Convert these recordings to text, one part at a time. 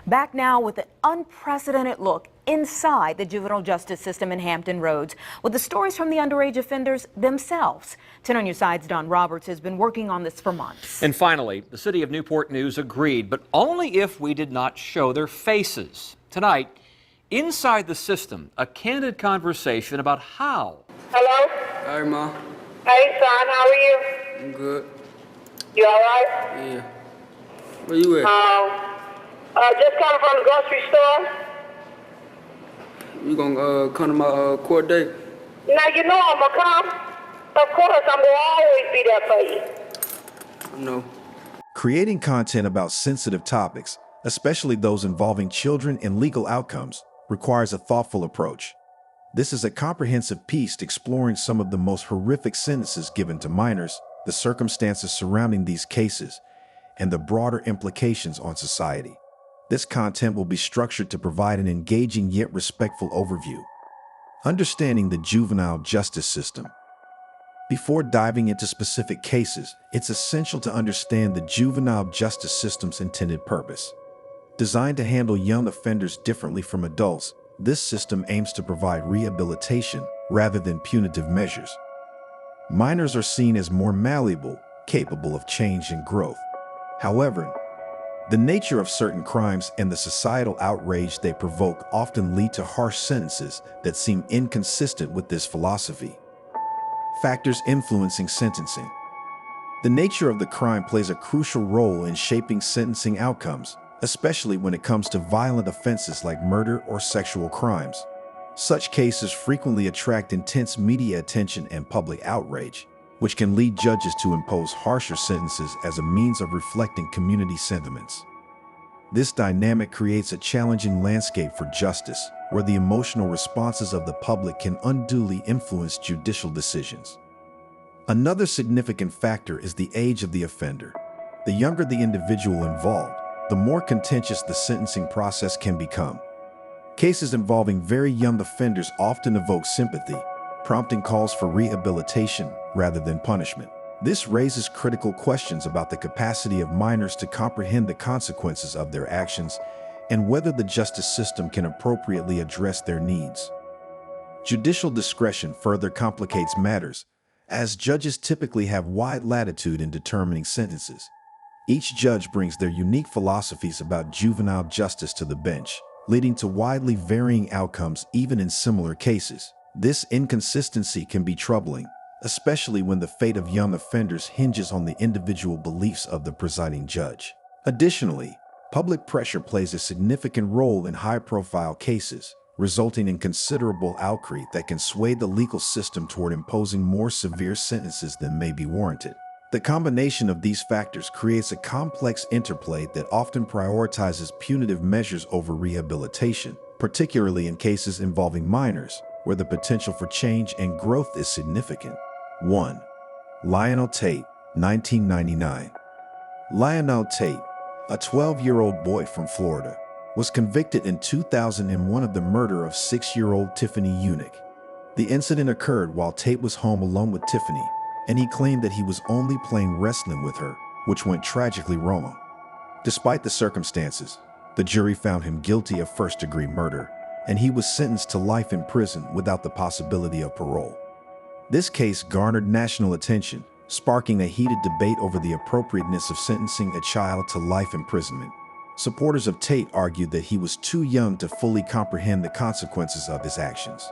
Back now with an unprecedented look inside the juvenile justice system in Hampton Roads with the stories from the underage offenders themselves. 10 on your side's Don Roberts has been working on this for months. And finally, the city of Newport News agreed, but only if we did not show their faces. Tonight, inside the system, a candid conversation about how. Hello? Hi, Ma. Hey, son, how are you? I'm good. You all right? Yeah. Where you at? Just coming from the grocery store. You gonna come to my court date? Now, you know I'm gonna come. Of course, I'm gonna always be there for you. I know. Creating content about sensitive topics, especially those involving children and legal outcomes, requires a thoughtful approach. This is a comprehensive piece exploring some of the most horrific sentences given to minors, the circumstances surrounding these cases, and the broader implications on society. This content will be structured to provide an engaging yet respectful overview. Understanding the juvenile justice system. Before diving into specific cases, it's essential to understand the juvenile justice system's intended purpose. Designed to handle young offenders differently from adults, this system aims to provide rehabilitation rather than punitive measures. Minors are seen as more malleable, capable of change and growth. However, the nature of certain crimes and the societal outrage they provoke often lead to harsh sentences that seem inconsistent with this philosophy. Factors influencing sentencing. The nature of the crime plays a crucial role in shaping sentencing outcomes, especially when it comes to violent offenses like murder or sexual crimes. Such cases frequently attract intense media attention and public outrage, which can lead judges to impose harsher sentences as a means of reflecting community sentiments. This dynamic creates a challenging landscape for justice, where the emotional responses of the public can unduly influence judicial decisions. Another significant factor is the age of the offender. The younger the individual involved, the more contentious the sentencing process can become. Cases involving very young offenders often evoke sympathy, prompting calls for rehabilitation rather than punishment. This raises critical questions about the capacity of minors to comprehend the consequences of their actions and whether the justice system can appropriately address their needs. Judicial discretion further complicates matters, as judges typically have wide latitude in determining sentences. Each judge brings their unique philosophies about juvenile justice to the bench, leading to widely varying outcomes even in similar cases. This inconsistency can be troubling, especially when the fate of young offenders hinges on the individual beliefs of the presiding judge. Additionally, public pressure plays a significant role in high-profile cases, resulting in considerable outcry that can sway the legal system toward imposing more severe sentences than may be warranted. The combination of these factors creates a complex interplay that often prioritizes punitive measures over rehabilitation, particularly in cases involving minors, where the potential for change and growth is significant. 1. Lionel Tate, 1999. Lionel Tate, a 12-year-old boy from Florida, was convicted in 2001 of the murder of 6-year-old Tiffany Unick. The incident occurred while Tate was home alone with Tiffany, and he claimed that he was only playing wrestling with her, which went tragically wrong. Despite the circumstances, the jury found him guilty of first-degree murder, and he was sentenced to life in prison without the possibility of parole. This case garnered national attention, sparking a heated debate over the appropriateness of sentencing a child to life imprisonment. Supporters of Tate argued that he was too young to fully comprehend the consequences of his actions.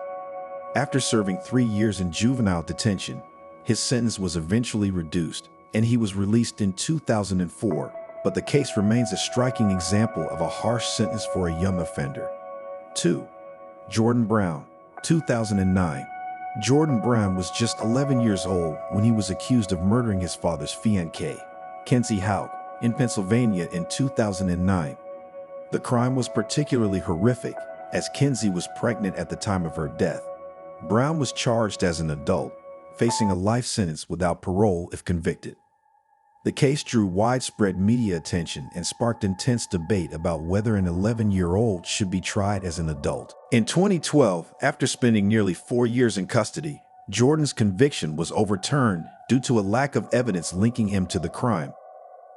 After serving 3 years in juvenile detention, his sentence was eventually reduced, and he was released in 2004, but the case remains a striking example of a harsh sentence for a young offender. 2. Jordan Brown, 2009. Jordan Brown was just 11 years old when he was accused of murdering his father's fiancée, Kenzie Houck, in Pennsylvania in 2009. The crime was particularly horrific, as Kenzie was pregnant at the time of her death. Brown was charged as an adult, facing a life sentence without parole if convicted. The case drew widespread media attention and sparked intense debate about whether an 11-year-old should be tried as an adult. In 2012, after spending nearly 4 years in custody, Jordan's conviction was overturned due to a lack of evidence linking him to the crime.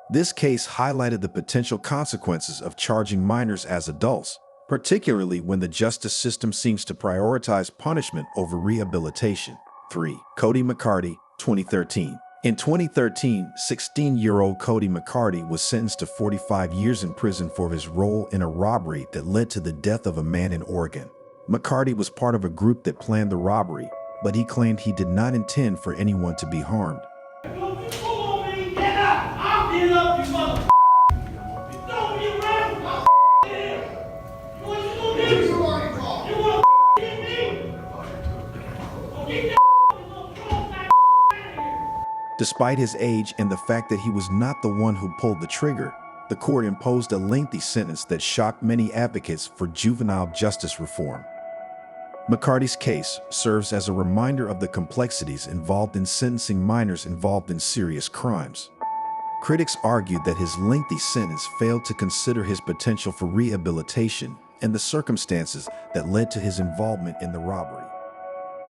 This case highlighted the potential consequences of charging minors as adults, particularly when the justice system seems to prioritize punishment over rehabilitation. 3. Cody McCarty, 2013. In 2013, 16-year-old Cody McCarty was sentenced to 45 years in prison for his role in a robbery that led to the death of a man in Oregon. McCarty was part of a group that planned the robbery, but he claimed he did not intend for anyone to be harmed. Despite his age and the fact that he was not the one who pulled the trigger, the court imposed a lengthy sentence that shocked many advocates for juvenile justice reform. McCarty's case serves as a reminder of the complexities involved in sentencing minors involved in serious crimes. Critics argued that his lengthy sentence failed to consider his potential for rehabilitation and the circumstances that led to his involvement in the robbery.